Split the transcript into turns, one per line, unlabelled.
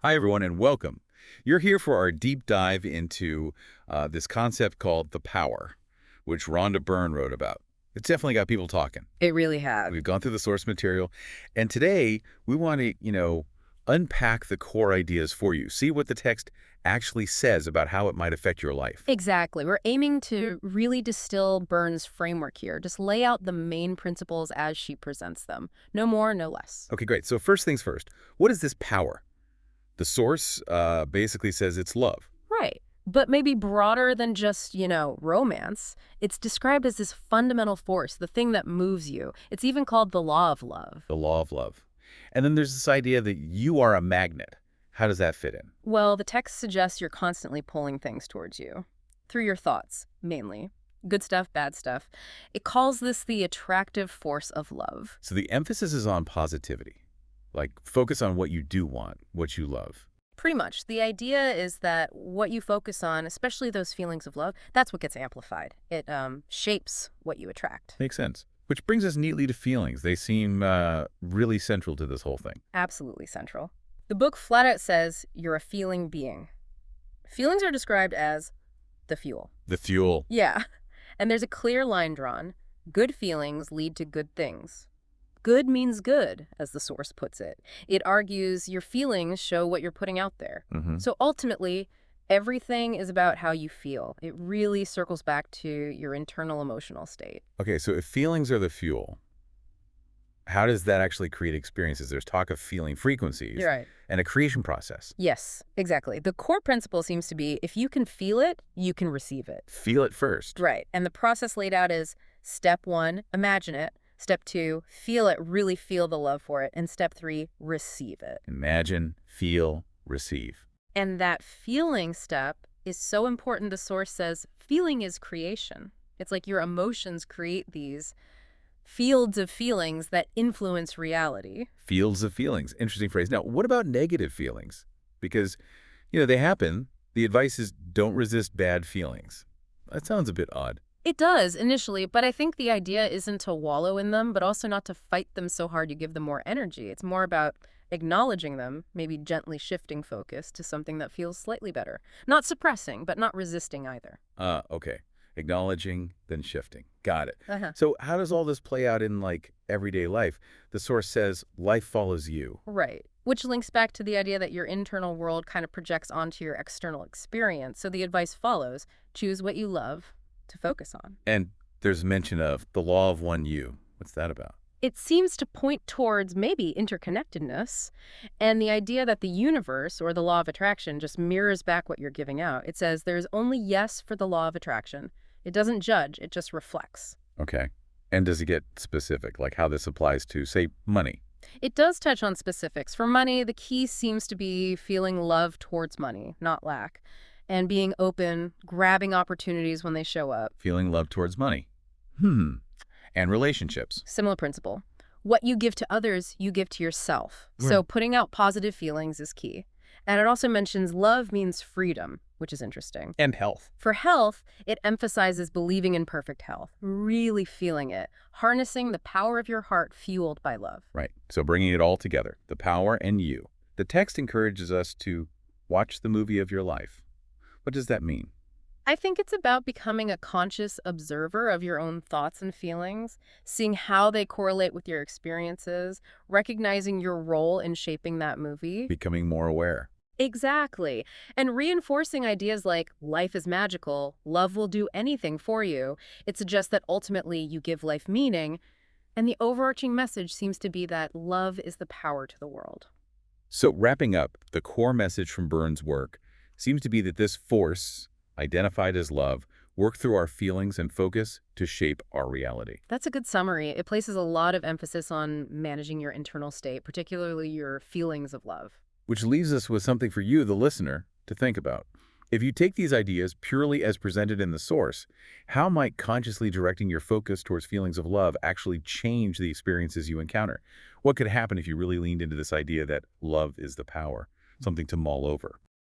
Hi, everyone, and welcome. You're here for our deep dive into this concept called the power, which Rhonda Byrne wrote about. It's definitely got people talking.
It really has.
We've gone through the source material, and today we want to, unpack the core ideas for you, see what the text actually says about how it might affect your life.
Exactly. We're aiming to really distill Burns' framework here. Just lay out the main principles as she presents them. No more, no less.
Okay, great. So first things first, what is this power? The source basically says it's love.
Right. But maybe broader than just, romance. It's described as this fundamental force, the thing that moves you. It's even called the law of love.
The law of love. And then there's this idea that you are a magnet. How does that fit in?
Well, the text suggests you're constantly pulling things towards you. Through your thoughts, mainly. Good stuff, bad stuff. It calls this the attractive force of love.
So the emphasis is on positivity. Like, focus on what you do want, what you love.
Pretty much. The idea is that what you focus on, especially those feelings of love, that's what gets amplified. It shapes what you attract.
Makes sense. Which brings us neatly to feelings. They seem really central to this whole thing.
Absolutely central. The book flat out says you're a feeling being. Feelings are described as the fuel.
The fuel.
Yeah. And there's a clear line drawn. Good feelings lead to good things. Good means good, as the source puts it. It argues your feelings show what you're putting out there.
Hmm.
So ultimately, everything is about how you feel. It really circles back to your internal emotional state.
Okay, so if feelings are the fuel, how does that actually create experiences? There's talk of feeling frequencies
You're right.
and a creation process.
Yes, exactly. The core principle seems to be if you can feel it, you can receive it.
Feel it first.
Right. And the process laid out is step one, imagine it. Step two, feel it, really feel the love for it. And step three, receive it.
Imagine, feel, receive.
And that feeling step is so important. The source says feeling is creation. It's like your emotions create these fields of feelings that influence reality.
Fields of feelings. Interesting phrase. Now, what about negative feelings? Because, they happen. The advice is don't resist bad feelings. That sounds a bit odd.
It does initially, but I think the idea isn't to wallow in them, but also not to fight them so hard you give them more energy. It's more about acknowledging them, maybe gently shifting focus to something that feels slightly better. Not suppressing, but not resisting either.
Okay. Acknowledging, then shifting. Got it.
Uh-huh.
So how does all this play out in, everyday life? The source says life follows you.
Right. Which links back to the idea that your internal world kind of projects onto your external experience. So the advice follows choose what you love to focus on.
And there's mention of the law of one you. What's that about?
It seems to point towards maybe interconnectedness and the idea that the universe or the law of attraction just mirrors back what you're giving out. It says there's only yes for the law of attraction. It doesn't judge, it just reflects.
Okay. And does it get specific, like how this applies to, say, money?
It does touch on specifics. For money, the key seems to be feeling love towards money, not lack, and being open, grabbing opportunities when they show up.
Feeling love towards money. And relationships.
Similar principle. What you give to others, you give to yourself. So putting out positive feelings is key. And it also mentions love means freedom, which is interesting.
And health.
For health, it emphasizes believing in perfect health, really feeling it, harnessing the power of your heart fueled by love.
Right. So bringing it all together, the power and you. The text encourages us to watch the movie of your life. What does that mean?
I think it's about becoming a conscious observer of your own thoughts and feelings, seeing how they correlate with your experiences, recognizing your role in shaping that movie.
Becoming more aware.
Exactly. And reinforcing ideas like life is magical, love will do anything for you. It suggests that ultimately you give life meaning. And the overarching message seems to be that love is the power to the world.
So wrapping up, the core message from Burns' work seems to be that this force, identified as love, work through our feelings and focus to shape our reality.
That's a good summary. It places a lot of emphasis on managing your internal state, particularly your feelings of love.
Which leaves us with something for you, the listener, to think about. If you take these ideas purely as presented in the source, how might consciously directing your focus towards feelings of love actually change the experiences you encounter? What could happen if you really leaned into this idea that love is the power? Something to mull over.